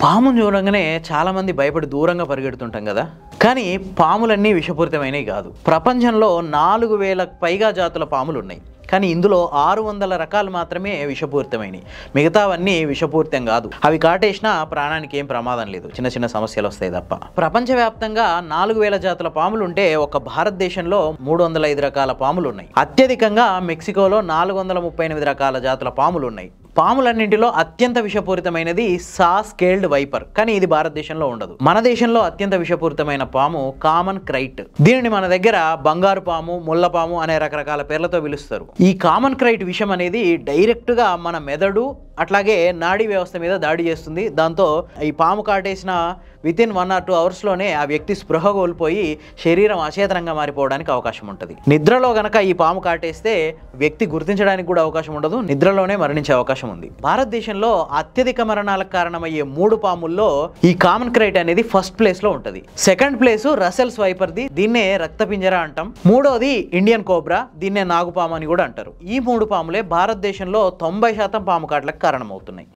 పామును చూడంగానే చాలా మంది భయపడి దూరంగా పరిగెడుతుంటాం కదా. కానీ పాములన్నీ విషపూరితమైనవి కాదు. ప్రపంచంలో 4000కు పైగా జాతుల పాములు ఉన్నాయి. కానీ ఇందులో 600 రకాలు మాత్రమే విషపూరితమైనవి. మిగతావన్నీ విషపూరితం కాదు. అవి కాటేసినా ప్రాణానికి ఏం ప్రమాదం లేదు, చిన్న చిన్న సమస్యలు వస్తాయి తప్ప. ప్రపంచవ్యాప్తంగా 4000 జాతుల పాములు ఉంటే ఒక భారతదేశంలో 305 రకాల పాములు ఉన్నాయి. అత్యధికంగా మెక్సికోలో 438 రకాల జాతుల పాములు ఉన్నాయి. పాములన్నింటిలో అత్యంత విషపూరితమైనది స్కేల్డ్ వైపర్, కానీ ఇది భారతదేశంలో ఉండదు. మన దేశంలో అత్యంత విషపూరితమైన పాము కామన్ క్రైట్. దీనిని మన దగ్గర బంగారు పాము, ముళ్ళ పాము అనే రకరకాల పేర్లతో పిలుస్తారు. ఈ కామన్ క్రైట్ విషం అనేది డైరెక్ట్ గా మన మెదడు అట్లాగే నాడీ వ్యవస్థ మీద దాడి చేస్తుంది. దాంతో ఈ పాము కాటేసిన వితిన్ 1 or 2 అవర్స్ లోనే ఆ వ్యక్తి స్పృహ కోల్పోయి శరీరం అచేతనంగా మారిపోవడానికి అవకాశం ఉంటుంది. నిద్రలో గనక ఈ పాము కాటేస్తే వ్యక్తి గుర్తించడానికి కూడా అవకాశం ఉండదు, నిద్రలోనే మరణించే అవకాశం ఉంది. భారతదేశంలో అత్యధిక మరణాలకు కారణమయ్యే 3 పాముల్లో ఈ కామన్ క్రైట్ అనేది ఫస్ట్ ప్లేస్ లో ఉంటుంది. సెకండ్ ప్లేస్ రసెల్స్ వైపర్ది, దీన్నే రక్తపింజర అంటాం. మూడోది ఇండియన్ కోబ్రా, దీన్నే నాగుపాము అని కూడా అంటారు. ఈ 3 పాములే భారతదేశంలో 90% పాము కాట్లకు కారణమవుతున్నాయి.